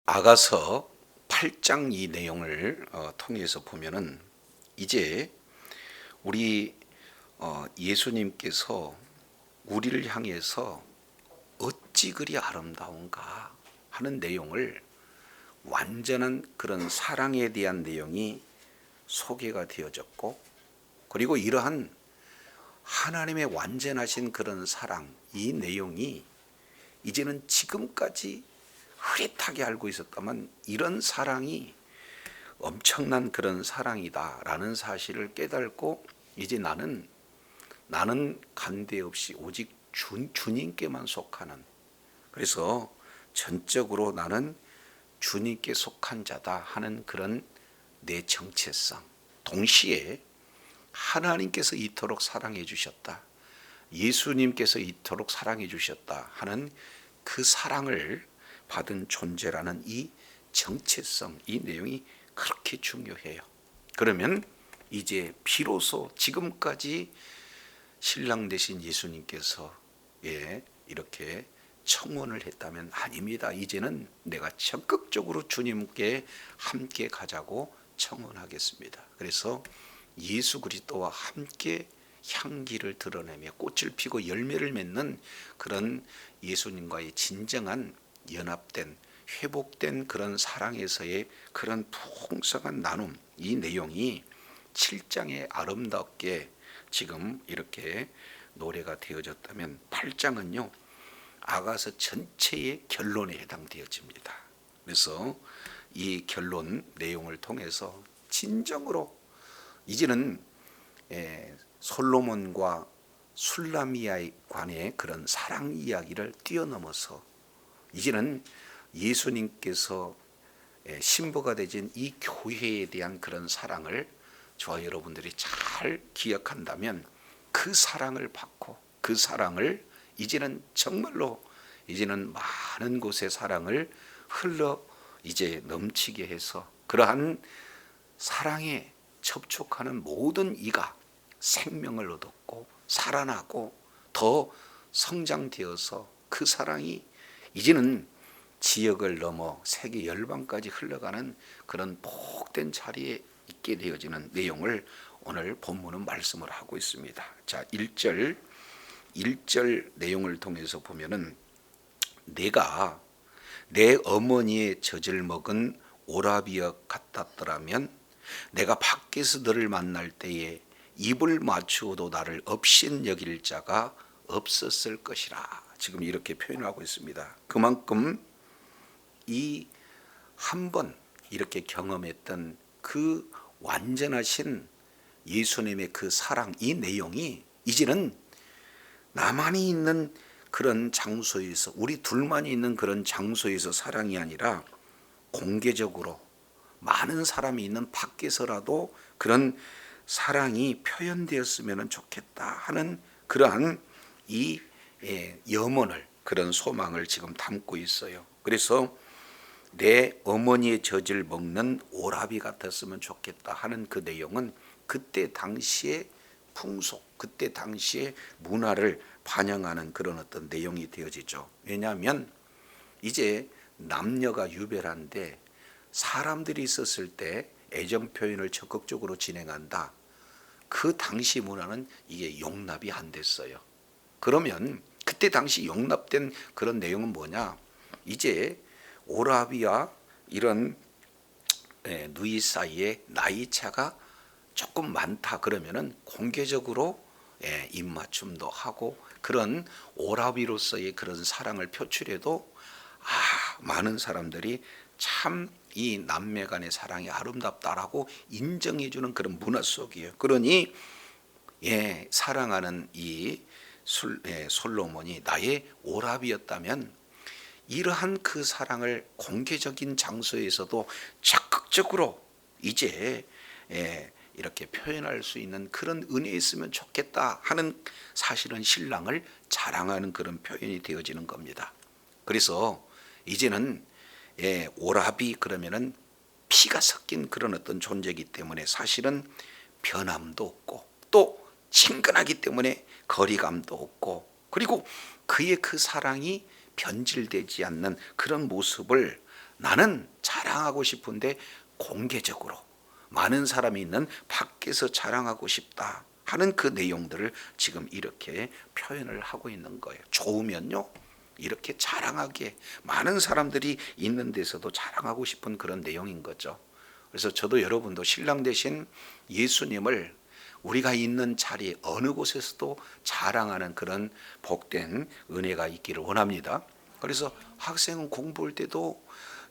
아가서 8장 이 내용을 통해서 보면은 이제 우리 예수님께서 우리를 향해서 어찌 그리 아름다운가 하는 내용을 완전한 그런 사랑에 대한 내용이 소개가 되어졌고, 그리고 이러한 하나님의 완전하신 그런 사랑, 이 내용이 이제는 지금까지 흐릿하게 알고 있었다만 이런 사랑이 엄청난 그런 사랑이다라는 사실을 깨닫고, 이제 나는 간대 없이 오직 주님께만 속하는, 그래서 전적으로 나는 주님께 속한 자다 하는 그런 내 정체성, 동시에 하나님께서 이토록 사랑해 주셨다, 예수님께서 이토록 사랑해 주셨다 하는 그 사랑을 받은 존재라는 이 정체성, 이 내용이 그렇게 중요해요. 그러면 이제 비로소 지금까지 신랑 되신 예수님께서 이렇게 청혼을 했다면, 아닙니다. 이제는 내가 적극적으로 주님께 함께 가자고 청혼하겠습니다. 그래서 예수 그리스도와 함께 향기를 드러내며 꽃을 피고 열매를 맺는 그런 예수님과의 진정한 연합된, 회복된 그런 사랑에서의 그런 풍성한 나눔, 이 내용이 7장에 아름답게 지금 이렇게 노래가 되어졌다면 8장은요 아가서 전체의 결론에 해당되어집니다. 그래서 이 결론 내용을 통해서 진정으로 이제는 솔로몬과 술라미아에 관해 그런 사랑 이야기를 뛰어넘어서 이제는 예수님께서 신부가 되신 이 교회에 대한 그런 사랑을 저와 여러분들이 잘 기억한다면, 그 사랑을 받고 그 사랑을 이제는 정말로 이제는 많은 곳에 사랑을 흘러 이제 넘치게 해서 그러한 사랑에 접촉하는 모든 이가 생명을 얻었고 살아나고 더 성장되어서 그 사랑이 이제는 지역을 넘어 세계 열방까지 흘러가는 그런 복된 자리에 있게 되어지는 내용을 오늘 본문은 말씀을 하고 있습니다. 자, 1절 내용을 통해서 보면은 내가 내 어머니의 젖을 먹은 오라비와 같았더라면 내가 밖에서 너를 만날 때에 입을 맞추어도 나를 없인 여길 자가 없었을 것이라. 지금 이렇게 표현하고 있습니다. 그만큼 이 한 번 이렇게 경험했던 그 완전하신 예수님의 그 사랑, 이 내용이 이제는 나만이 있는 그런 장소에서, 우리 둘만이 있는 그런 장소에서 사랑이 아니라 공개적으로 많은 사람이 있는 밖에서라도 그런 사랑이 표현되었으면 좋겠다 하는 그러한 이 염원을, 그런 소망을 지금 담고 있어요. 그래서 내 어머니의 젖을 먹는 오라비 같았으면 좋겠다 하는 그 내용은 그때 당시의 풍속, 그때 당시의 문화를 반영하는 그런 어떤 내용이 되어지죠. 왜냐하면 이제 남녀가 유별한데 사람들이 있었을 때 애정 표현을 적극적으로 진행한다. 그 당시 문화는 이게 용납이 안 됐어요. 그러면 그때 당시 용납된 그런 내용은 뭐냐? 이제 오라비와 이런 누이 사이에 나이 차가 조금 많다 그러면은 공개적으로 입맞춤도 하고 그런 오라비로서의 그런 사랑을 표출해도 많은 사람들이 참 이 남매 간의 사랑이 아름답다라고 인정해주는 그런 문화 속이에요. 그러니 사랑하는 이 솔로몬이 나의 오라비였다면 이러한 그 사랑을 공개적인 장소에서도 적극적으로 이제 이렇게 표현할 수 있는 그런 은혜에 있으면 좋겠다 하는, 사실은 신랑을 자랑하는 그런 표현이 되어지는 겁니다. 그래서 이제는 오라비 그러면은 피가 섞인 그런 어떤 존재이기 때문에 사실은 변함도 없고 또 친근하기 때문에 거리감도 없고, 그리고 그의 그 사랑이 변질되지 않는 그런 모습을 나는 자랑하고 싶은데 공개적으로 많은 사람이 있는 밖에서 자랑하고 싶다 하는 그 내용들을 지금 이렇게 표현을 하고 있는 거예요. 좋으면요 이렇게 자랑하게 많은 사람들이 있는 데서도 자랑하고 싶은 그런 내용인 거죠. 그래서 저도 여러분도 신랑 되신 예수님을 우리가 있는 자리 어느 곳에서도 자랑하는 그런 복된 은혜가 있기를 원합니다. 그래서 학생은 공부할 때도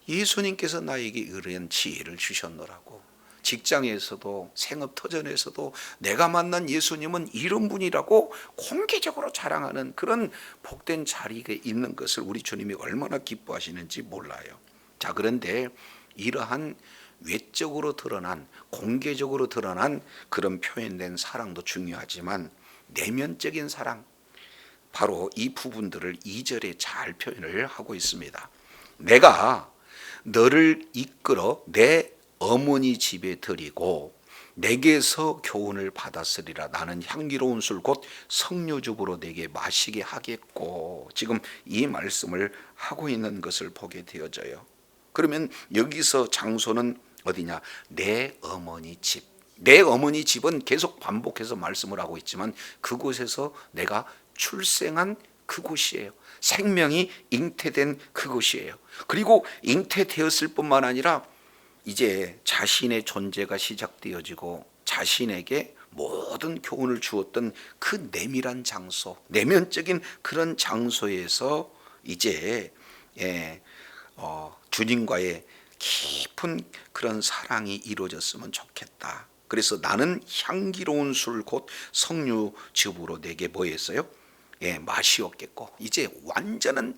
예수님께서 나에게 이런 지혜를 주셨노라고, 직장에서도 생업터전에서도 내가 만난 예수님은 이런 분이라고 공개적으로 자랑하는 그런 복된 자리에 있는 것을 우리 주님이 얼마나 기뻐하시는지 몰라요. 자, 그런데 이러한 외적으로 드러난, 공개적으로 드러난 그런 표현된 사랑도 중요하지만 내면적인 사랑, 바로 이 부분들을 2절에 잘 표현을 하고 있습니다. 내가 너를 이끌어 내 어머니 집에 들이고 내게서 교훈을 받았으리라. 나는 향기로운 술 곧 석류즙으로 내게 마시게 하겠고, 지금 이 말씀을 하고 있는 것을 보게 되어져요. 그러면 여기서 장소는 어디냐? 내 어머니 집. 내 어머니 집은 계속 반복해서 말씀을 하고 있지만 그곳에서 내가 출생한 그곳이에요. 생명이 잉태된 그곳이에요. 그리고 잉태되었을 뿐만 아니라 이제 자신의 존재가 시작되어지고 자신에게 모든 교훈을 주었던 그 내밀한 장소, 내면적인 그런 장소에서 이제 주님과의 깊은 그런 사랑이 이루어졌으면 좋겠다. 그래서 나는 향기로운 술 곧 석류즙으로 내게 뭐 했어요? 마시었겠고, 이제 완전한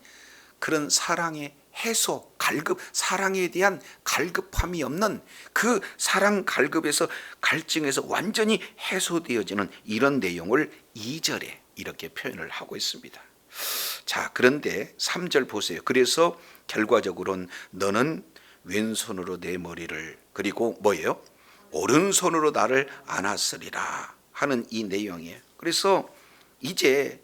그런 사랑의 해소, 갈급, 사랑에 대한 갈급함이 없는 그 사랑 갈급에서 갈증에서 완전히 해소되어지는 이런 내용을 2절에 이렇게 표현을 하고 있습니다. 자, 그런데 3절 보세요. 그래서 결과적으로는 너는 왼손으로 내 머리를, 그리고 뭐예요? 오른손으로 나를 안았으리라 하는 이 내용이에요. 그래서 이제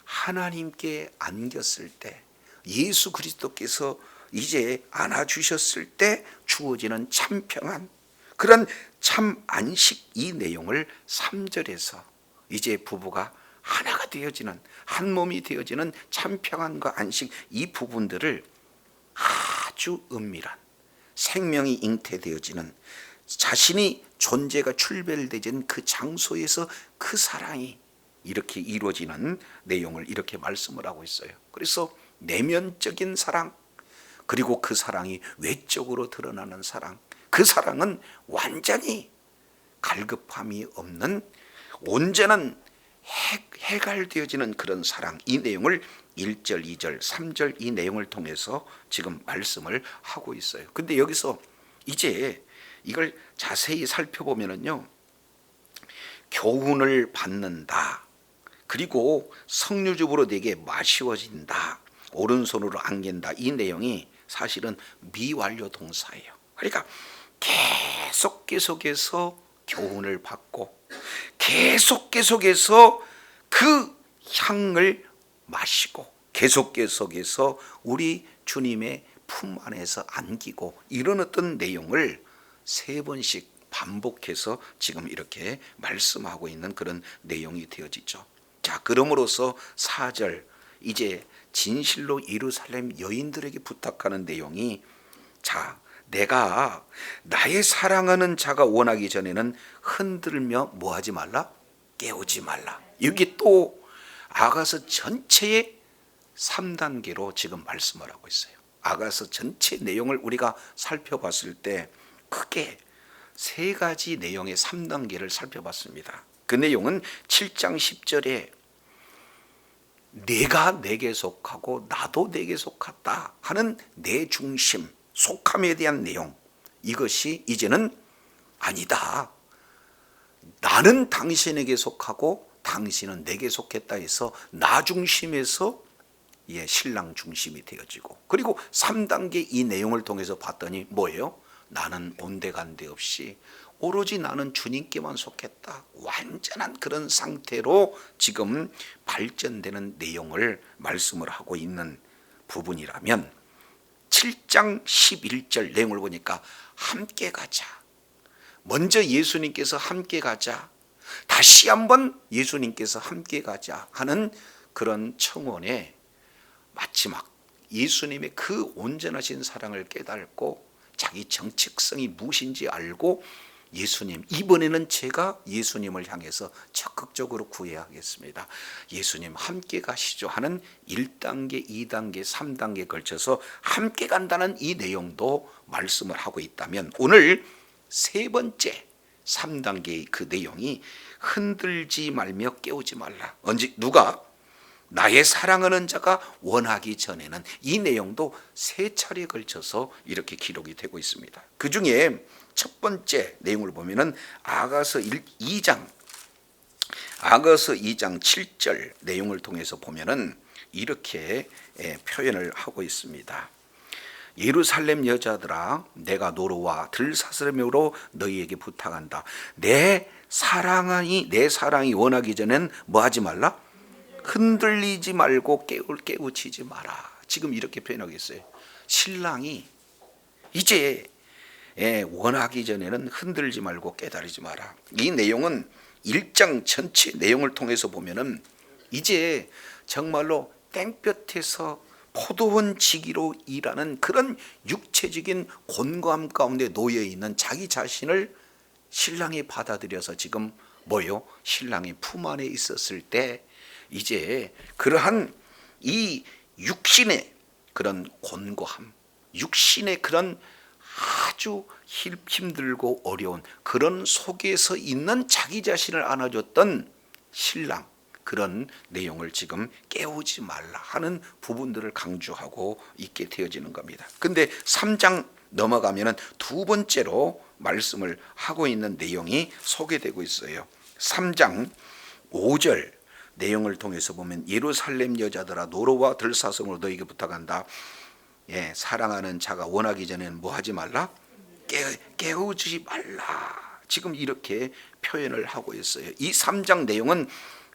하나님께 안겼을 때, 예수 그리스도께서 이제 안아주셨을 때 주어지는 참 평안, 그런 참 안식, 이 내용을 3절에서 이제 부부가 하나가 되어지는, 한 몸이 되어지는 참 평안과 안식, 이 부분들을 아주 은밀한 생명이 잉태되어지는, 자신이 존재가 출별되진 그 장소에서 그 사랑이 이렇게 이루어지는 내용을 이렇게 말씀을 하고 있어요. 그래서 내면적인 사랑, 그리고 그 사랑이 외적으로 드러나는 사랑, 그 사랑은 완전히 갈급함이 없는 온전한 해갈되어지는 그런 사랑, 이 내용을 1절, 2절, 3절 이 내용을 통해서 지금 말씀을 하고 있어요. 근데 여기서 이제 이걸 자세히 살펴보면요, 교훈을 받는다, 그리고 석류즙으로 내게 마시워진다, 오른손으로 안긴다, 이 내용이 사실은 미완료 동사예요. 그러니까 계속해서 교훈을 받고 계속해서 그 향을 마시고 계속해서 우리 주님의 품 안에서 안기고, 이런 어떤 내용을 3번씩 반복해서 지금 이렇게 말씀하고 있는 그런 내용이 되어지죠. 자, 그럼으로써 4절, 이제 진실로 예루살렘 여인들에게 부탁하는 내용이, 자, 내가 나의 사랑하는 자가 원하기 전에는 흔들며 뭐하지 말라? 깨우지 말라. 여기 또 아가서 전체의 3단계로 지금 말씀을 하고 있어요. 아가서 전체 내용을 우리가 살펴봤을 때 크게 3가지 내용의 3단계를 살펴봤습니다. 그 내용은 7장 10절에 내가 내게 속하고 나도 내게 속하다 하는 내 중심, 속함에 대한 내용, 이것이 이제는 아니다, 나는 당신에게 속하고 당신은 내게 속했다 해서 나 중심에서 신랑 중심이 되어지고, 그리고 3단계 이 내용을 통해서 봤더니 뭐예요? 나는 온데간데 없이 오로지 나는 주님께만 속했다, 완전한 그런 상태로 지금 발전되는 내용을 말씀을 하고 있는 부분이라면, 7장 11절 내용을 보니까 함께 가자. 먼저 예수님께서 함께 가자. 다시 한번 예수님께서 함께 가자 하는 그런 청원에 마지막 예수님의 그 온전하신 사랑을 깨닫고 자기 정체성이 무엇인지 알고 예수님, 이번에는 제가 예수님을 향해서 적극적으로 구해야 하겠습니다. 예수님 함께 가시죠 하는 1단계, 2단계, 3단계에 걸쳐서 함께 간다는 이 내용도 말씀을 하고 있다면, 오늘 세 번째 3단계의 그 내용이 흔들지 말며 깨우지 말라. 언제 누가? 나의 사랑하는 자가 원하기 전에는, 이 내용도 세 차례에 걸쳐서 이렇게 기록이 되고 있습니다. 그 중에 첫 번째 내용을 보면은 아가서 2장 7절 내용을 통해서 보면은 이렇게 표현을 하고 있습니다. 예루살렘 여자들아, 내가 노로와 들사스름으로 너희에게 부탁한다. 내 사랑이 원하기 전엔 뭐 하지 말라? 흔들리지 말고 깨우치지 마라. 지금 이렇게 표현하고 있어요. 신랑이 이제 원하기 전에는 흔들지 말고 깨달지 마라. 이 내용은 1장 전체 내용을 통해서 보면은 이제 정말로 땡볕에서 포도원 지기로 일하는 그런 육체적인 곤고함 가운데 놓여 있는 자기 자신을 신랑이 받아들여서 지금 뭐요? 신랑이 품 안에 있었을 때 이제 그러한 이 육신의 그런 곤고함, 육신의 그런 아주 힘들고 어려운 그런 속에서 있는 자기 자신을 안아줬던 신랑, 그런 내용을 지금 깨우지 말라 하는 부분들을 강조하고 있게 되어지는 겁니다. 근데 3장 넘어가면은 두 번째로 말씀을 하고 있는 내용이 소개되고 있어요. 3장 5절 내용을 통해서 보면 예루살렘 여자들아, 노로와 들사슴으로 너에게 부탁한다. 사랑하는 자가 원하기 전에는 뭐 하지 말라? 깨우지 말라. 지금 이렇게 표현을 하고 있어요. 이 3장 내용은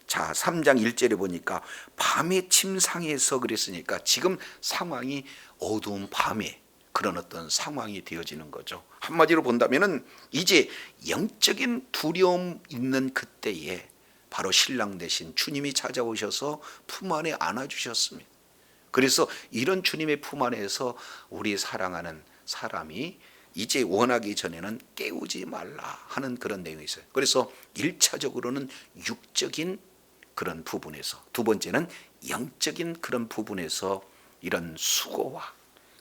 3장 1절에 보니까 밤의 침상에서 그랬으니까 지금 상황이 어두운 밤에 그런 어떤 상황이 되어지는 거죠. 한마디로 본다면은 이제 영적인 두려움 있는 그때에 바로 신랑 대신 주님이 찾아오셔서 품 안에 안아주셨습니다. 그래서 이런 주님의 품 안에서 우리 사랑하는 사람이 이제 원하기 전에는 깨우지 말라 하는 그런 내용이 있어요. 그래서 1차적으로는 육적인 그런 부분에서, 두 번째는 영적인 그런 부분에서 이런 수고와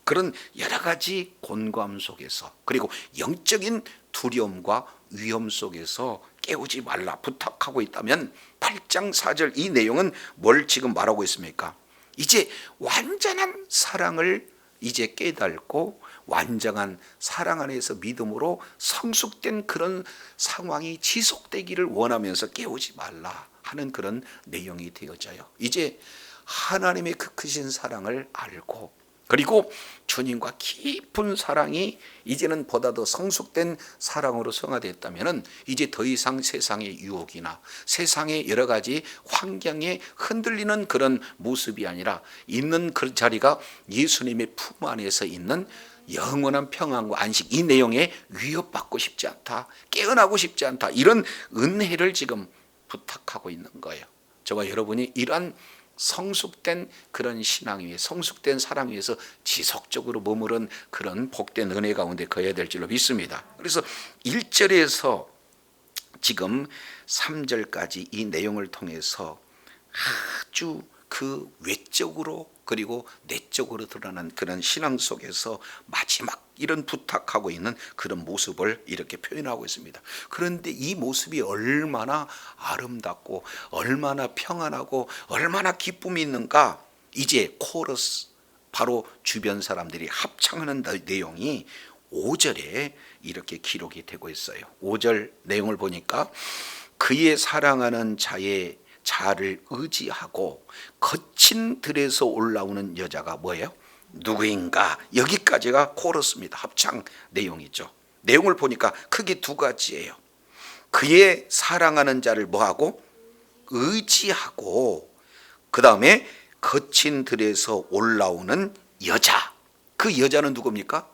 그런 여러 가지 곤고함 속에서, 그리고 영적인 두려움과 위험 속에서 깨우지 말라 부탁하고 있다면 8장 4절 이 내용은 뭘 지금 말하고 있습니까? 이제 완전한 사랑을 이제 깨닫고 완전한 사랑 안에서 믿음으로 성숙된 그런 상황이 지속되기를 원하면서 깨우지 말라 하는 그런 내용이 되어져요. 이제 하나님의 그 크신 사랑을 알고, 그리고 주님과 깊은 사랑이 이제는 보다 더 성숙된 사랑으로 성화됐다면 이제 더 이상 세상의 유혹이나 세상의 여러 가지 환경에 흔들리는 그런 모습이 아니라 있는 그 자리가 예수님의 품 안에서 있는 영원한 평안과 안식, 이 내용에 위협받고 싶지 않다, 깨어나고 싶지 않다, 이런 은혜를 지금 부탁하고 있는 거예요. 저와 여러분이 이러한 성숙된 그런 신앙 위에, 성숙된 사랑 위에서 지속적으로 머무른 그런 복된 은혜 가운데 거해야 될 줄로 믿습니다. 그래서 1절에서 지금 3절까지 이 내용을 통해서 아주 그 외적으로 그리고 내적으로 드러나는 그런 신앙 속에서 마지막 이런 부탁하고 있는 그런 모습을 이렇게 표현하고 있습니다. 그런데 이 모습이 얼마나 아름답고 얼마나 평안하고 얼마나 기쁨이 있는가, 이제 코러스, 바로 주변 사람들이 합창하는 내용이 5절에 이렇게 기록이 되고 있어요. 5절 내용을 보니까 그의 사랑하는 자를 의지하고 거친 들에서 올라오는 여자가 뭐예요? 누구인가? 여기까지가 코러스입니다. 합창 내용이죠. 내용을 보니까 크게 두 가지예요. 그의 사랑하는 자를 뭐하고? 의지하고, 그 다음에 거친 들에서 올라오는 여자, 그 여자는 누굽니까?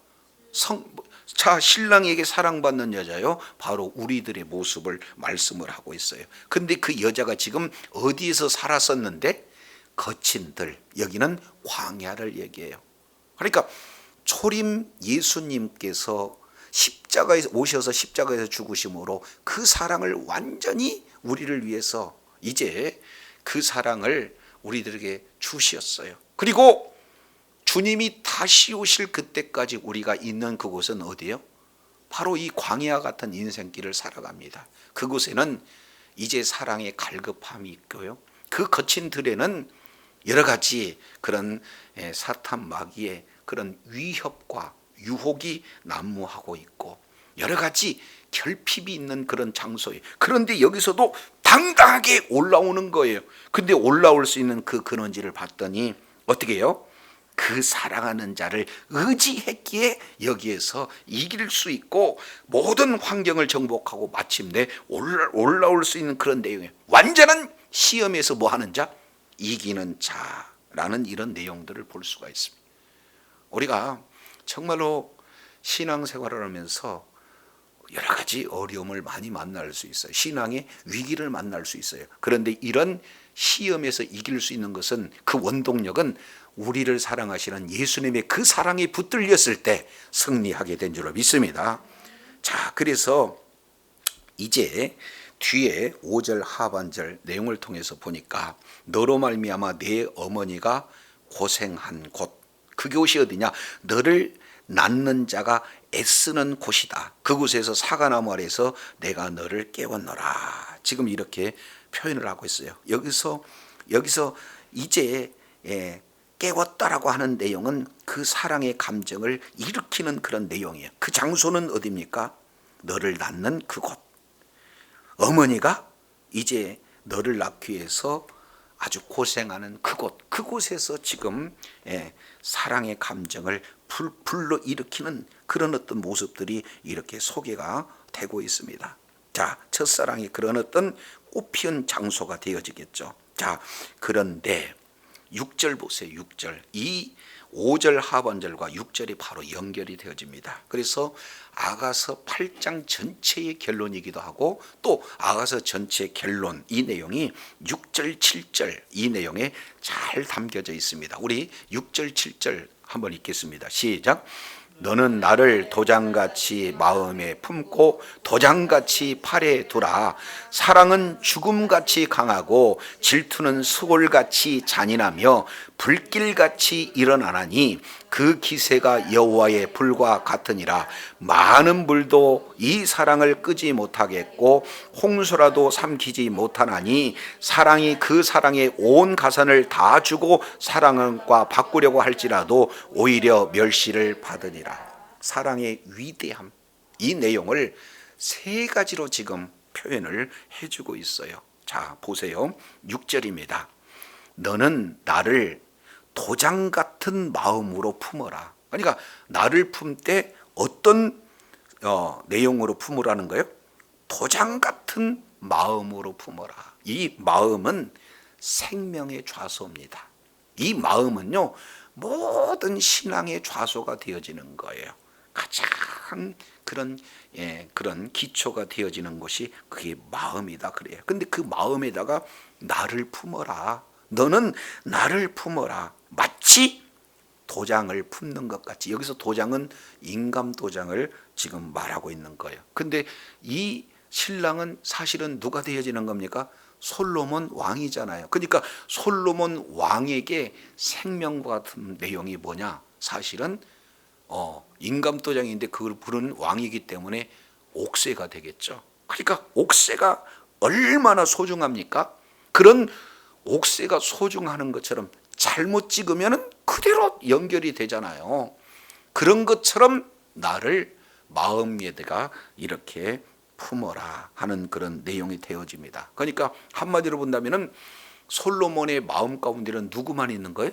자, 신랑에게 사랑받는 여자요, 바로 우리들의 모습을 말씀을 하고 있어요. 근데 그 여자가 지금 어디에서 살았었는데? 거친 들, 여기는 광야를 얘기해요. 그러니까 초림 예수님께서 십자가에 오셔서 십자가에서 죽으심으로 그 사랑을 완전히 우리를 위해서 이제 그 사랑을 우리들에게 주셨어요. 그리고 주님이 다시 오실 그때까지 우리가 있는 그곳은 어디예요? 바로 이 광야 같은 인생길을 살아갑니다. 그곳에는 이제 사랑의 갈급함이 있고요, 그 거친 들에는 여러 가지 그런 사탄 마귀의 그런 위협과 유혹이 난무하고 있고 여러 가지 결핍이 있는 그런 장소예요. 그런데 여기서도 당당하게 올라오는 거예요. 근데 올라올 수 있는 그 근원지를 봤더니 어떻게 해요? 그 사랑하는 자를 의지했기에 여기에서 이길 수 있고 모든 환경을 정복하고 마침내 올라올 수 있는 그런 내용이에요. 완전한 시험에서 뭐 하는 자? 이기는 자라는 이런 내용들을 볼 수가 있습니다. 우리가 정말로 신앙생활을 하면서 여러 가지 어려움을 많이 만날 수 있어요. 신앙의 위기를 만날 수 있어요. 그런데 이런 시험에서 이길 수 있는 것은, 그 원동력은 우리를 사랑하시는 예수님의 그 사랑이 붙들렸을 때 승리하게 된 줄로 믿습니다. 자, 그래서 이제 뒤에 5절 하반절 내용을 통해서 보니까 너로 말미암아 내 어머니가 고생한 곳, 그곳이 어디냐? 너를 낳는 자가 애쓰는 곳이다. 그곳에서 사과나무 아래서 내가 너를 깨웠노라. 지금 이렇게 표현을 하고 있어요. 여기서 이제 깨웠다라고 하는 내용은 그 사랑의 감정을 일으키는 그런 내용이에요. 그 장소는 어디입니까? 너를 낳는 그곳. 어머니가 이제 너를 낳기 위해서 아주 고생하는 그곳에서 지금 사랑의 감정을 불러 일으키는 그런 어떤 모습들이 이렇게 소개가 되고 있습니다. 자, 첫사랑이 그런 어떤 꽃피운 장소가 되어지겠죠. 자, 그런데 6절 보세요. 6절. 이 5절 하반절과 6절이 바로 연결이 되어집니다. 그래서 아가서 8장 전체의 결론이기도 하고 또 아가서 전체의 결론, 이 내용이 6절 7절 이 내용에 잘 담겨져 있습니다. 우리 6절 7절 한번 읽겠습니다. 시작. 너는 나를 도장같이 마음에 품고 도장같이 팔에 두라. 사랑은 죽음같이 강하고 질투는 수골같이 잔인하며 불길같이 일어나나니 그 기세가 여호와의 불과 같으니라. 많은 불도 이 사랑을 끄지 못하겠고 홍수라도 삼키지 못하나니 사랑이 그 사랑의 온 가산을 다 주고 사랑과 바꾸려고 할지라도 오히려 멸시를 받으니라. 사랑의 위대함, 이 내용을 세 가지로 지금 표현을 해주고 있어요. 자, 보세요. 6절입니다. 너는 나를 도장 같은 마음으로 품어라. 그러니까 나를 품 때 어떤 내용으로 품으라는 거예요? 도장 같은 마음으로 품어라. 이 마음은 생명의 좌소입니다. 이 마음은요, 모든 신앙의 좌소가 되어지는 거예요. 가장 그런 기초가 되어지는 것이 그게 마음이다 그래요. 근데 그 마음에다가 나를 품어라. 너는 나를 품어라. 마치 도장을 품는 것 같이. 여기서 도장은 인감 도장을 지금 말하고 있는 거예요. 근데 이 신랑은 사실은 누가 되어지는 겁니까? 솔로몬 왕이잖아요. 그러니까 솔로몬 왕에게 생명과 같은 내용이 뭐냐? 사실은 인감도장인데 그걸 부르는 왕이기 때문에 옥새가 되겠죠. 그러니까 옥새가 얼마나 소중합니까? 그런 옥새가 소중하는 것처럼 잘못 찍으면 그대로 연결이 되잖아요. 그런 것처럼 나를 마음에다가 이렇게 품어라 하는 그런 내용이 되어집니다. 그러니까 한마디로 본다면 솔로몬의 마음 가운데는 누구만 있는 거예요?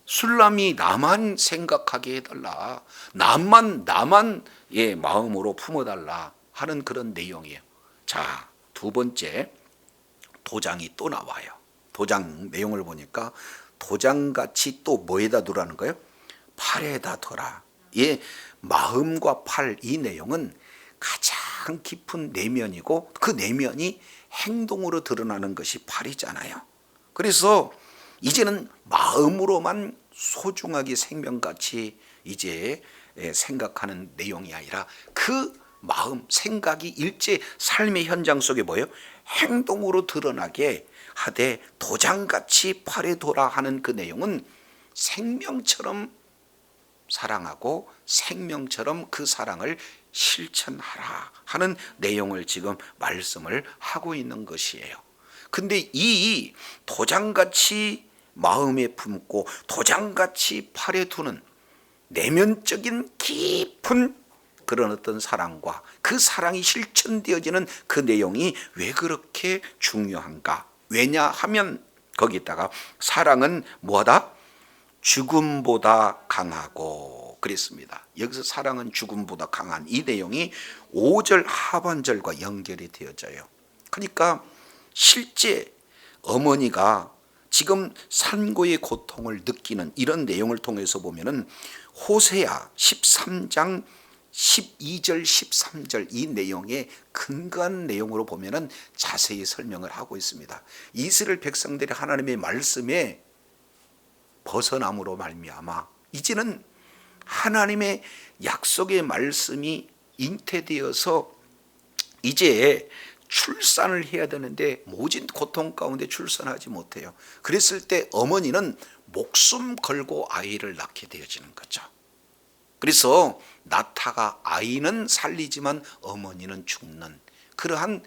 술람이 나만 생각하게 해달라. 나만 마음으로 품어달라 하는 그런 내용이에요. 자, 두 번째, 도장이 또 나와요. 도장 내용을 보니까 도장같이 또 뭐에다 두라는 거예요? 팔에다 둬라. 예, 마음과 팔, 이 내용은 가장 깊은 내면이고 그 내면이 행동으로 드러나는 것이 팔이잖아요. 그래서 이제는 마음으로만 소중하게 생명같이 이제 생각하는 내용이 아니라 그 마음, 생각이 일제 삶의 현장 속에 뭐예요? 행동으로 드러나게 하되 도장같이 팔에 둬라 하는 그 내용은 생명처럼 사랑하고 생명처럼 그 사랑을 실천하라 하는 내용을 지금 말씀을 하고 있는 것이에요. 근데 이 도장같이 마음에 품고 도장같이 팔에 두는 내면적인 깊은 그런 어떤 사랑과 그 사랑이 실천되어지는 그 내용이 왜 그렇게 중요한가? 왜냐하면 거기다가 사랑은 뭐하다? 죽음보다 강하고 그랬습니다. 여기서 사랑은 죽음보다 강한 이 내용이 5절 하반절과 연결이 되어져요. 그러니까 실제 어머니가 지금 산고의 고통을 느끼는 이런 내용을 통해서 보면은 호세아 13장 12절 13절 이 내용에 근거한 내용으로 보면은 자세히 설명을 하고 있습니다. 이스라엘 백성들이 하나님의 말씀에 벗어남으로 말미암아 이제는 하나님의 약속의 말씀이 잉태되어서 이제 출산을 해야 되는데 모진 고통 가운데 출산하지 못해요. 그랬을 때 어머니는 목숨 걸고 아이를 낳게 되어지는 거죠. 그래서 나타가 아이는 살리지만 어머니는 죽는 그러한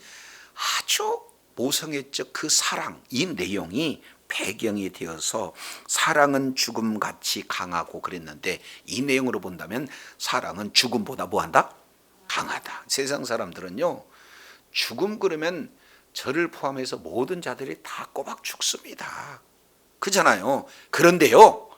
아주 모성애적 그 사랑, 이 내용이 배경이 되어서 사랑은 죽음같이 강하고 그랬는데 이 내용으로 본다면 사랑은 죽음보다 뭐한다? 강하다. 세상 사람들은요, 죽음 그러면 저를 포함해서 모든 자들이 다 꼬박 죽습니다. 그잖아요. 그런데요,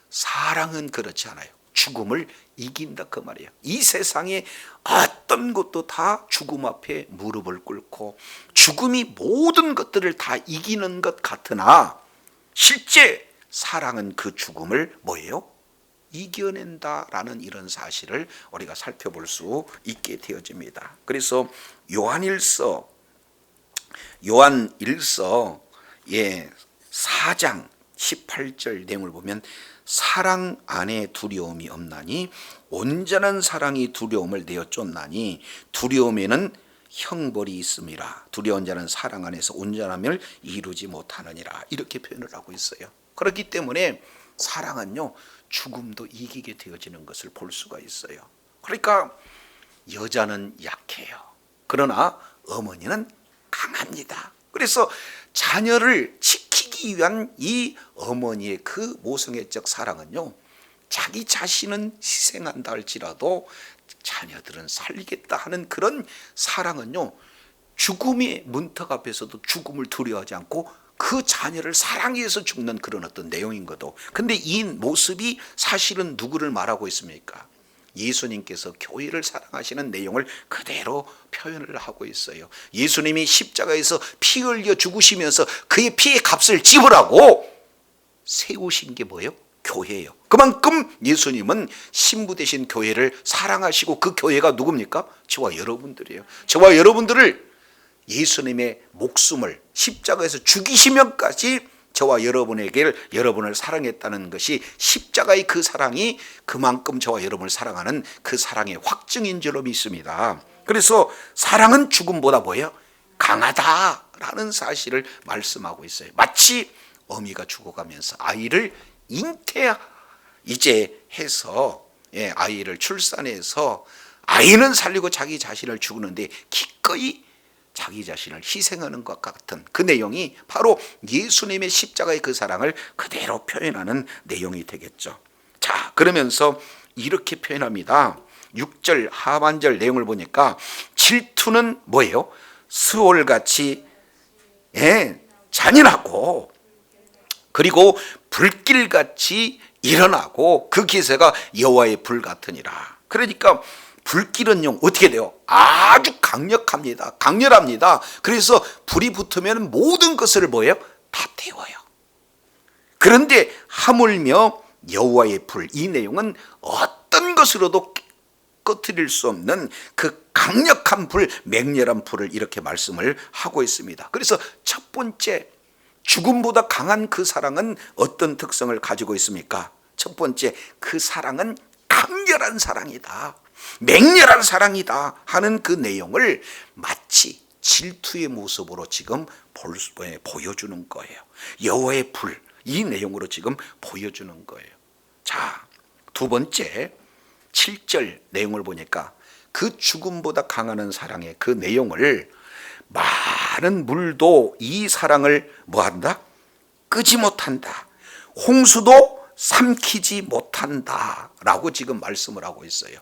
사랑은 그렇지 않아요. 죽음을 이긴다 그 말이에요. 이 세상에 어떤 것도 다 죽음 앞에 무릎을 꿇고 죽음이 모든 것들을 다 이기는 것 같으나 실제 사랑은 그 죽음을 뭐예요? 이겨낸다라는 이런 사실을 우리가 살펴볼 수 있게 되어집니다. 그래서 요한일서 4장 18절 내용을 보면 사랑 안에 두려움이 없나니 온전한 사랑이 두려움을 내어 쫓나니 두려움에는 형벌이 있음이라. 두려운 자는 사랑 안에서 온전함을 이루지 못하느니라. 이렇게 표현을 하고 있어요. 그렇기 때문에 사랑은요, 죽음도 이기게 되어지는 것을 볼 수가 있어요. 그러니까 여자는 약해요. 그러나 어머니는 강합니다. 그래서 자녀를 지키기 위한 이 어머니의 그 모성애적 사랑은요, 자기 자신은 희생한다 할지라도 자녀들은 살리겠다 하는 그런 사랑은요, 죽음의 문턱 앞에서도 죽음을 두려워하지 않고 그 자녀를 사랑해서 죽는 그런 어떤 내용인 거도. 근데 이 모습이 사실은 누구를 말하고 있습니까? 예수님께서 교회를 사랑하시는 내용을 그대로 표현을 하고 있어요. 예수님이 십자가에서 피 흘려 죽으시면서 그의 피의 값을 지불하고 세우신 게 뭐예요? 교회예요. 그만큼 예수님은 신부 되신 교회를 사랑하시고 그 교회가 누굽니까? 저와 여러분들이에요. 저와 여러분들을 예수님의 목숨을 십자가에서 죽이시면까지 저와 여러분을 사랑했다는 것이 십자가의 그 사랑이 그만큼 저와 여러분을 사랑하는 그 사랑의 확증인 줄로 믿습니다. 그래서 사랑은 죽음보다 뭐예요? 강하다라는 사실을 말씀하고 있어요. 마치 어미가 죽어가면서 아이를 이제 해서 아이를 출산해서 아이는 살리고 자기 자신을 죽이는데 기꺼이 자기 자신을 희생하는 것 같은 그 내용이 바로 예수님의 십자가의 그 사랑을 그대로 표현하는 내용이 되겠죠. 자, 그러면서 이렇게 표현합니다. 6절 하반절 내용을 보니까 질투는 뭐예요? 스올같이 잔인하고 그리고 불길같이 일어나고 그 기세가 여호와의 불 같으니라. 그러니까 불길은요 어떻게 돼요? 아주 강렬합니다. 그래서 불이 붙으면 모든 것을 뭐예요? 다 태워요. 그런데 하물며 여호와의 불, 이 내용은 어떤 것으로도 꺼트릴 수 없는 그 강력한 불, 맹렬한 불을 이렇게 말씀을 하고 있습니다. 그래서 첫 번째, 죽음보다 강한 그 사랑은 어떤 특성을 가지고 있습니까? 첫 번째, 그 사랑은 강렬한 사랑이다, 맹렬한 사랑이다 하는 그 내용을 마치 질투의 모습으로 지금 보여주는 거예요. 여호와의 불, 이 내용으로 지금 보여주는 거예요. 자, 두 번째 7절 내용을 보니까 그 죽음보다 강한 사랑의 그 내용을 많은 물도 이 사랑을 뭐한다? 끄지 못한다. 홍수도 삼키지 못한다 라고 지금 말씀을 하고 있어요.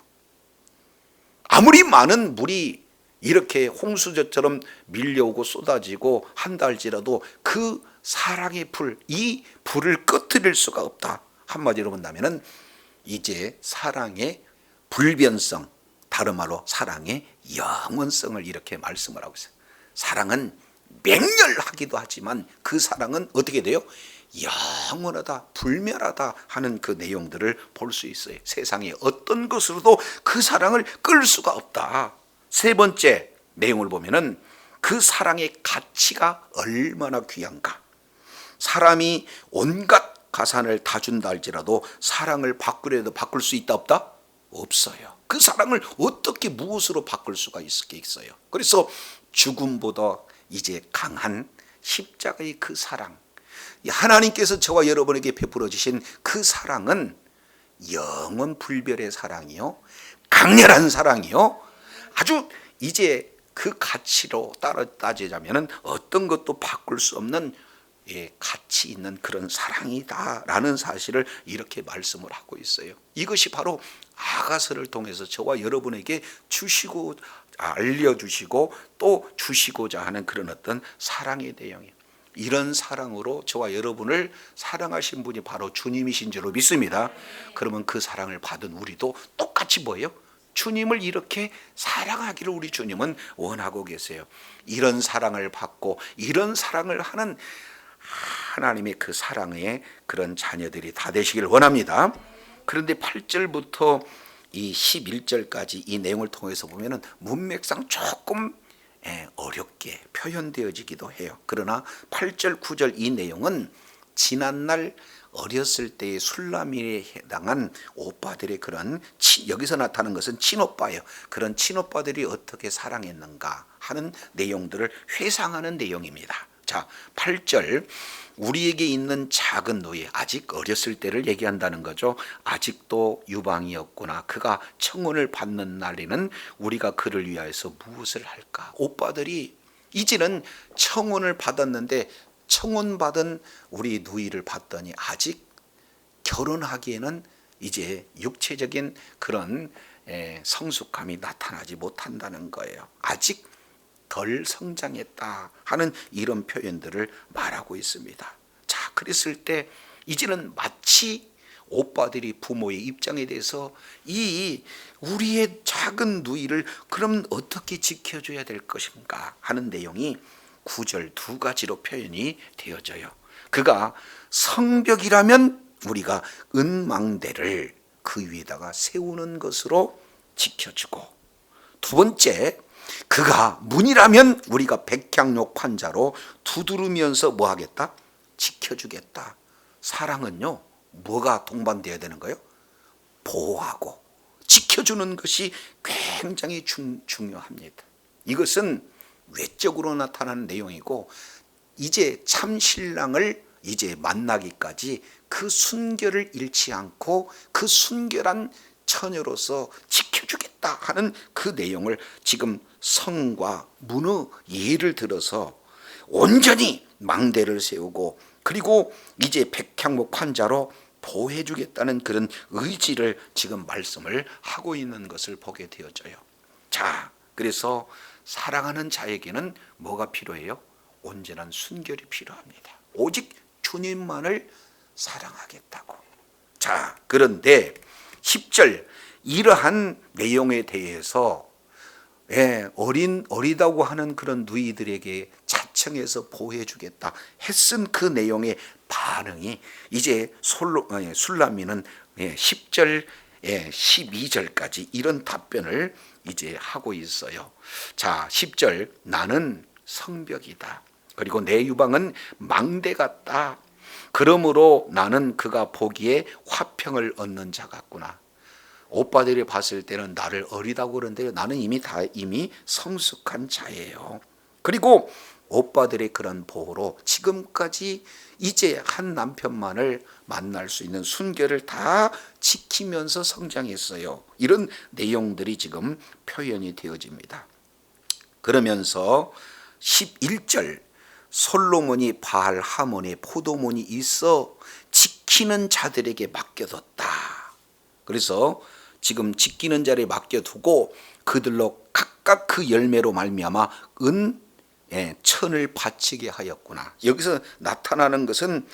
아무리 많은 물이 이렇게 홍수처럼 밀려오고 쏟아지고 한다 할지라도 그 사랑의 불, 이 불을 꺼트릴 수가 없다. 한마디로 본다면은 이제 사랑의 불변성, 다른 말로 사랑의 영원성을 이렇게 말씀을 하고 있어요. 사랑은 맹렬하기도 하지만 그 사랑은 어떻게 돼요? 영원하다, 불멸하다 하는 그 내용들을 볼 수 있어요. 세상에 어떤 것으로도 그 사랑을 끌 수가 없다. 세 번째 내용을 보면은 그 사랑의 가치가 얼마나 귀한가. 사람이 온갖 가산을 다 준다 할지라도 사랑을 바꾸려도 바꿀 수 있다 없다? 없어요. 그 사랑을 어떻게 무엇으로 바꿀 수가 있겠어요? 그래서 죽음보다 이제 강한 십자가의 그 사랑, 하나님께서 저와 여러분에게 베풀어 주신 그 사랑은 영원 불멸의 사랑이요, 강렬한 사랑이요, 아주 이제 그 가치로 따지자면 어떤 것도 바꿀 수 없는 가치 있는 그런 사랑이다라는 사실을 이렇게 말씀을 하고 있어요. 이것이 바로 아가서를 통해서 저와 여러분에게 주시고 알려주시고 또 주시고자 하는 그런 어떤 사랑의 내용이에요. 이런 사랑으로 저와 여러분을 사랑하신 분이 바로 주님이신 줄로 믿습니다. 그러면 그 사랑을 받은 우리도 똑같이 뭐예요? 주님을 이렇게 사랑하기를 우리 주님은 원하고 계세요. 이런 사랑을 받고 이런 사랑을 하는 하나님의 그 사랑의 그런 자녀들이 다 되시길 원합니다. 그런데 8절부터 이 11절까지 이 내용을 통해서 보면은 문맥상 조금 어렵게 표현되어지기도 해요. 그러나 8절, 9절 이 내용은 지난날 어렸을 때의 술람이에 해당한 오빠들의 그런 여기서 나타나는 것은 친오빠예요. 그런 친오빠들이 어떻게 사랑했는가 하는 내용들을 회상하는 내용입니다. 자, 8절, 우리에게 있는 작은 노예, 아직 어렸을 때를 얘기한다는 거죠. 아직도 유방이었구나. 그가 청혼을 받는 날에는 우리가 그를 위하여서 무엇을 할까? 오빠들이 이제는 청혼을 받았는데 청혼받은 우리 누이를 봤더니 아직 결혼하기에는 이제 육체적인 그런 성숙함이 나타나지 못한다는 거예요. 아직 덜 성장했다 하는 이런 표현들을 말하고 있습니다. 자, 그랬을 때 이제는 마치 오빠들이 부모의 입장에 대해서 이 우리의 작은 누이를 그럼 어떻게 지켜줘야 될 것인가 하는 내용이 9절 두 가지로 표현이 되어져요. 그가 성벽이라면 우리가 은망대를 그 위에다가 세우는 것으로 지켜주고, 두 번째, 그가 문이라면 우리가 백향록 판자로 두드리면서 뭐 하겠다? 지켜주겠다. 사랑은요, 뭐가 동반되어야 되는 거예요? 보호하고 지켜주는 것이 굉장히 중요합니다. 이것은 외적으로 나타나는 내용이고, 이제 참 신랑을 이제 만나기까지 그 순결을 잃지 않고 그 순결한 처녀로서 지켜주겠다 하는 그 내용을 지금 성과 문의 예를 들어서 온전히 망대를 세우고, 그리고 이제 백향목 판자로 보호해 주겠다는 그런 의지를 지금 말씀을 하고 있는 것을 보게 되어져요. 자, 그래서 사랑하는 자에게는 뭐가 필요해요? 온전한 순결이 필요합니다. 오직 주님만을 사랑하겠다고. 자, 그런데 10절 이러한 내용에 대해서 어리다고 하는 그런 누이들에게 하청해서 보호해주겠다 했은 그 내용의 반응이 이제 술람미는 10절 12절까지 이런 답변을 이제 하고 있어요. 자, 10절, 나는 성벽이다. 그리고 내 유방은 망대 같다. 그러므로 나는 그가 보기에 화평을 얻는 자 같구나. 오빠들이 봤을 때는 나를 어리다고 그러는데 나는 이미 성숙한 자예요. 그리고 오빠들의 그런 보호로 지금까지 이제 한 남편만을 만날 수 있는 순결을 다 지키면서 성장했어요. 이런 내용들이 지금 표현이 되어집니다. 그러면서 11절, 솔로몬이 바알 하몬의 포도원이 있어 지키는 자들에게 맡겨뒀다. 그래서 지금 지키는 자를 맡겨두고 그들로 각각 그 열매로 말미암아 천을 바치게 하였구나. 여기서 나타나는 것은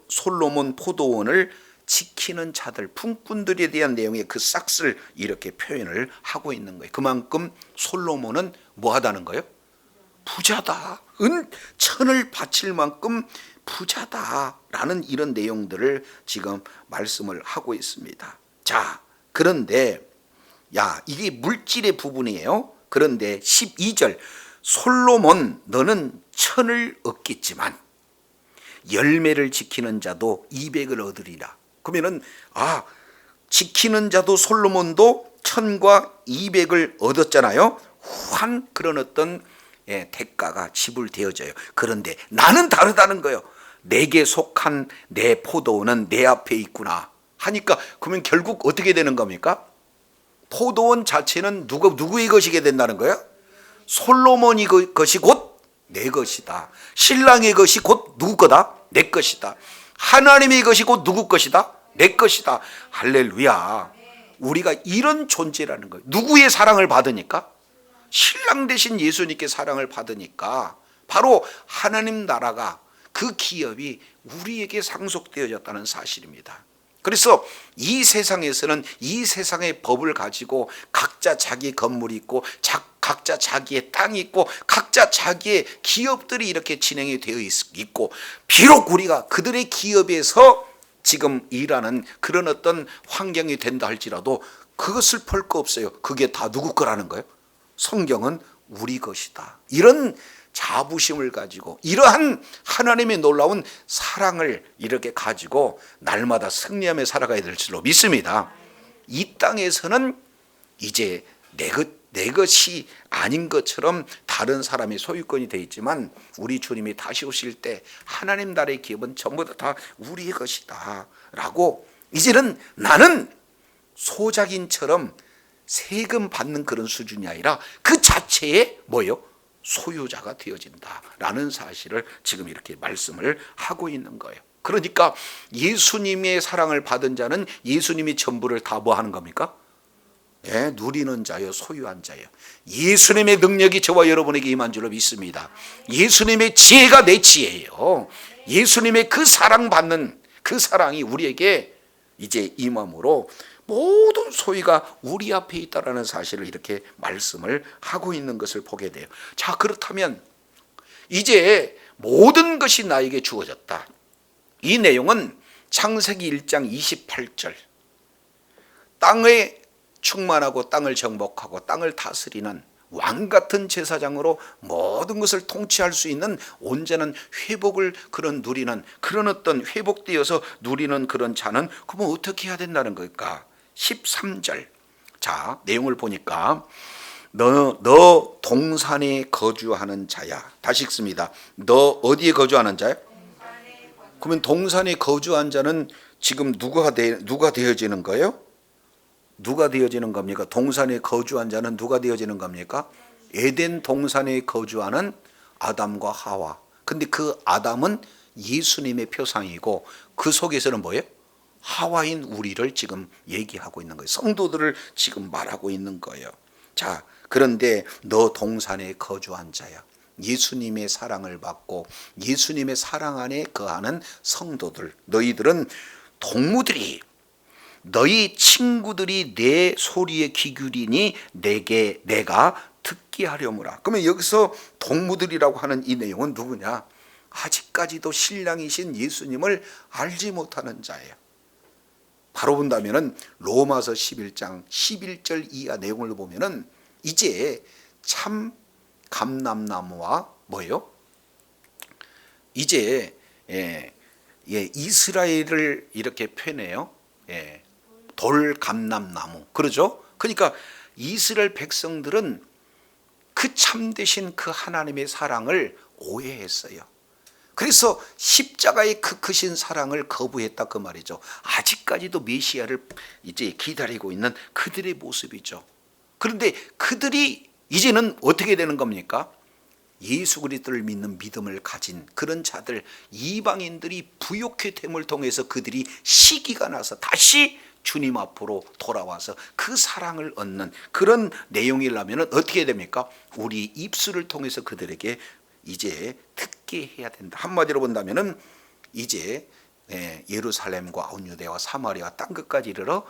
솔로몬 포도원을 지키는 자들, 품꾼들에 대한 내용의 그 싹스를 이렇게 표현을 하고 있는 거예요. 그만큼 솔로몬은 뭐하다는 거예요? 부자다. 천을 바칠 만큼 부자다라는 이런 내용들을 지금 말씀을 하고 있습니다. 자, 그런데 이게 물질의 부분이에요. 그런데 12절, 솔로몬 너는 천을 얻겠지만 열매를 지키는 자도 200을 얻으리라. 그러면은 지키는 자도 솔로몬도 1000과 200을 얻었잖아요. 후한 그런 어떤 대가가 지불되어져요. 그런데 나는 다르다는 거예요. 내게 속한 내 포도원은 내 앞에 있구나 하니까, 그러면 결국 어떻게 되는 겁니까? 포도원 자체는 누구의 것이게 된다는 거예요? 솔로몬의 것이 곧 내 것이다. 신랑의 것이 곧 누구 거다? 내 것이다. 하나님의 것이 곧 누구 것이다? 내 것이다. 할렐루야. 우리가 이런 존재라는 거예요. 누구의 사랑을 받으니까? 신랑 대신 예수님께 사랑을 받으니까 바로 하나님 나라가, 그 기업이 우리에게 상속되어졌다는 사실입니다. 그래서 이 세상에서는 이 세상의 법을 가지고 각자 자기 건물이 있고 각자 자기의 땅이 있고 각자 자기의 기업들이 이렇게 진행이 되어 있고, 비록 우리가 그들의 기업에서 지금 일하는 그런 어떤 환경이 된다 할지라도 그것을 볼 거 없어요. 그게 다 누구 거라는 거예요? 성경은 우리 것이다. 이런 자부심을 가지고 이러한 하나님의 놀라운 사랑을 이렇게 가지고 날마다 승리하며 살아가야 될 줄로 믿습니다. 이 땅에서는 이제 내 것이 아닌 것처럼 다른 사람의 소유권이 되어 있지만, 우리 주님이 다시 오실 때 하나님 나라의 기업은 전부 다 우리의 것이다 라고, 이제는 나는 소작인처럼 세금 받는 그런 수준이 아니라 그 자체의 소유자가 되어진다라는 사실을 지금 이렇게 말씀을 하고 있는 거예요. 그러니까 예수님의 사랑을 받은 자는 예수님이 전부를 다 뭐 하는 겁니까? 누리는 자요, 소유한 자요. 예수님의 능력이 저와 여러분에게 임한 줄로 믿습니다. 예수님의 지혜가 내 지혜예요. 예수님의 그 사랑받는 그 사랑이 우리에게 이제 임함으로 모든 소유가 우리 앞에 있다라는 사실을 이렇게 말씀을 하고 있는 것을 보게 돼요. 자, 그렇다면 이제 모든 것이 나에게 주어졌다. 이 내용은 창세기 1장 28절, 땅에 충만하고 땅을 정복하고 땅을 다스리는 왕 같은 제사장으로 모든 것을 통치할 수 있는 온전한 회복을 누리는 그런 어떤 회복되어서 누리는 그런 자는 그러면 어떻게 해야 된다는 걸까? 13절. 자, 내용을 보니까 너 동산에 거주하는 자야. 다시 읽습니다. 너 어디에 거주하는 자야? 그러면 동산에 거주한 자는 지금 누가 되어지는 거예요? 누가 되어지는 겁니까? 동산에 거주한 자는 누가 되어지는 겁니까? 에덴 동산에 거주하는 아담과 하와. 근데 그 아담은 예수님의 표상이고 그 속에서는 뭐예요? 하와인 우리를 지금 얘기하고 있는 거예요. 성도들을 지금 말하고 있는 거예요. 자, 그런데 너 동산에 거주한 자야. 예수님의 사랑을 받고 예수님의 사랑 안에 거하는 성도들, 너희들은 동무들이, 너희 친구들이 내 소리에 귀 기울이니 내가 듣게 듣게 하려무라. 그러면 여기서 동무들이라고 하는 이 내용은 누구냐? 아직까지도 신랑이신 예수님을 알지 못하는 자예요. 바로 본다면은 로마서 11장 11절 이하 내용을 보면은 이제 참 감람나무와 뭐예요? 이제 이스라엘을 이렇게 표현해요. 돌 감람나무. 그러죠? 그러니까 이스라엘 백성들은 그 참되신 그 하나님의 사랑을 오해했어요. 그래서 십자가의 그 크신 사랑을 거부했다 그 말이죠. 아직까지도 메시아를 이제 기다리고 있는 그들의 모습이죠. 그런데 그들이 이제는 어떻게 되는 겁니까? 예수 그리스도를 믿는 믿음을 가진 그런 자들, 이방인들이 부욕의 됨을 통해서 그들이 시기가 나서 다시 주님 앞으로 돌아와서 그 사랑을 얻는 그런 내용이라면 어떻게 됩니까? 우리 입술을 통해서 그들에게 이제 듣게 해야 된다. 한마디로 본다면은 이제 예루살렘과 온 유대와 사마리아 땅 끝까지 이르러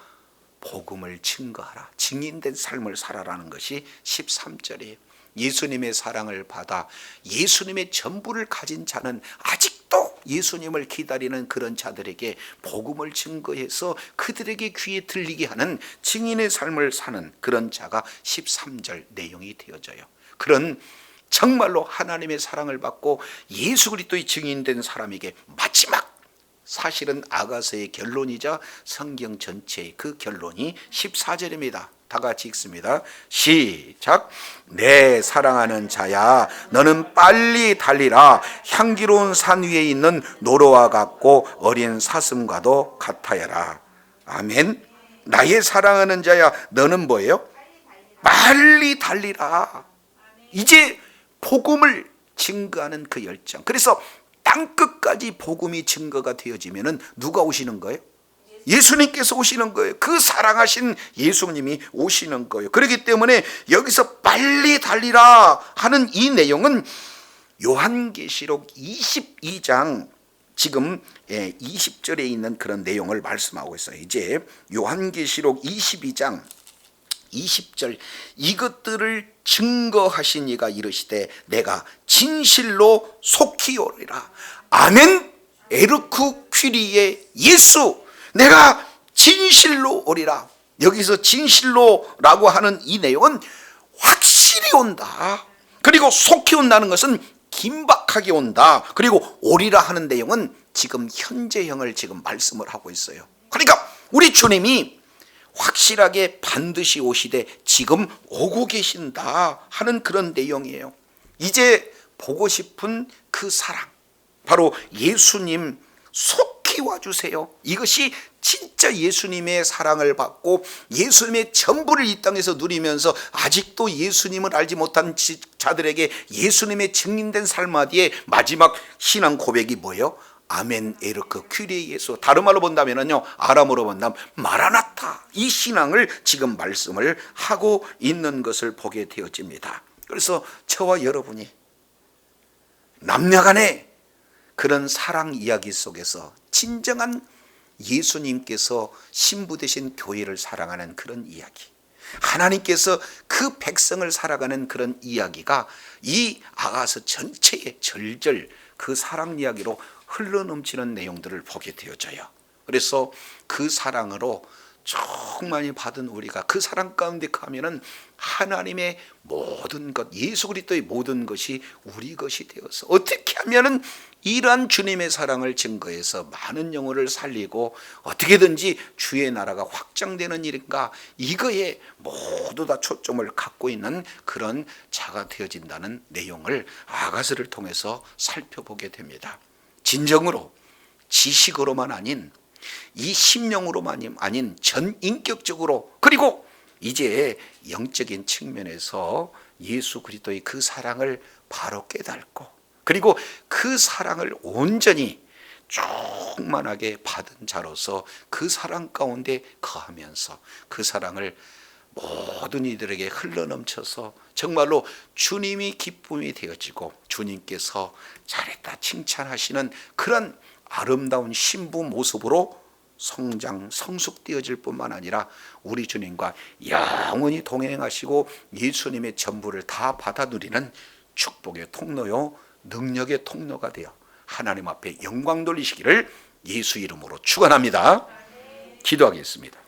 복음을 증거하라, 증인된 삶을 살아라는 것이 13절이에요. 예수님의 사랑을 받아 예수님의 전부를 가진 자는 아직도 예수님을 기다리는 그런 자들에게 복음을 증거해서 그들에게 귀에 들리게 하는 증인의 삶을 사는 그런 자가 13절 내용이 되어져요. 그런 정말로 하나님의 사랑을 받고 예수 그리스도의 증인된 사람에게 마지막 사실은 아가서의 결론이자 성경 전체의 그 결론이 14절입니다. 다 같이 읽습니다. 시작. 내 사랑하는 자야, 너는 빨리 달리라. 향기로운 산 위에 있는 노루와 같고 어린 사슴과도 같아야라. 아멘. 나의 사랑하는 자야, 너는 뭐예요? 빨리 달리라. 이제 복음을 증거하는 그 열정. 그래서 땅끝까지 복음이 증거가 되어지면은 누가 오시는 거예요? 예수님께서 오시는 거예요. 그 사랑하신 예수님이 오시는 거예요. 그렇기 때문에 여기서 빨리 달리라 하는 이 내용은 요한계시록 22장 지금 20절에 있는 그런 내용을 말씀하고 있어요. 이제 요한계시록 22장 20절 이것들을 증거하신 이가 이르시되 내가 진실로 속히 오리라. 아멘. 에르쿠 퀴리의 예수, 내가 진실로 오리라. 여기서 진실로라고 하는 이 내용은 확실히 온다. 그리고 속히 온다는 것은 긴박하게 온다. 그리고 오리라 하는 내용은 지금 현재형을 지금 말씀을 하고 있어요. 그러니까 우리 주님이 확실하게 반드시 오시되 지금 오고 계신다 하는 그런 내용이에요. 이제 보고 싶은 그 사랑, 바로 예수님 속히 와주세요. 이것이 진짜 예수님의 사랑을 받고 예수님의 전부를 이 땅에서 누리면서 아직도 예수님을 알지 못한 자들에게 예수님의 증인된 삶마디의 마지막 신앙 고백이 뭐예요? 아멘 에르크 퀴리 예수. 다른 말로 본다면요, 아람어로 본다면 마라나타. 이 신앙을 지금 말씀을 하고 있는 것을 보게 되어집니다. 그래서 저와 여러분이 남녀간의 그런 사랑 이야기 속에서 진정한 예수님께서 신부 되신 교회를 사랑하는 그런 이야기, 하나님께서 그 백성을 살아가는 그런 이야기가 이 아가서 전체의 절절 그 사랑 이야기로 흘러넘치는 내용들을 보게 되어져요. 그래서 그 사랑으로 정말 받은 우리가 그 사랑 가운데 가면은 하나님의 모든 것, 예수 그리스도의 모든 것이 우리 것이 되어서 어떻게 하면은 이러한 주님의 사랑을 증거해서 많은 영혼을 살리고 어떻게든지 주의 나라가 확장되는 일인가, 이거에 모두 다 초점을 갖고 있는 그런 자가 되어진다는 내용을 아가서를 통해서 살펴보게 됩니다. 진정으로 지식으로만 아닌 이 심령으로만 아닌 전인격적으로, 그리고 이제 영적인 측면에서 예수 그리스도의 그 사랑을 바로 깨닫고, 그리고 그 사랑을 온전히 충만하게 받은 자로서 그 사랑 가운데 거하면서 그 사랑을 모든 이들에게 흘러넘쳐서 정말로 주님이 기쁨이 되어지고 주님께서 잘했다 칭찬하시는 그런 아름다운 신부 모습으로 성장, 성숙되어질 뿐만 아니라 우리 주님과 영원히 동행하시고 예수님의 전부를 다 받아 누리는 축복의 통로요, 능력의 통로가 되어 하나님 앞에 영광 돌리시기를 예수 이름으로 축원합니다. 기도하겠습니다.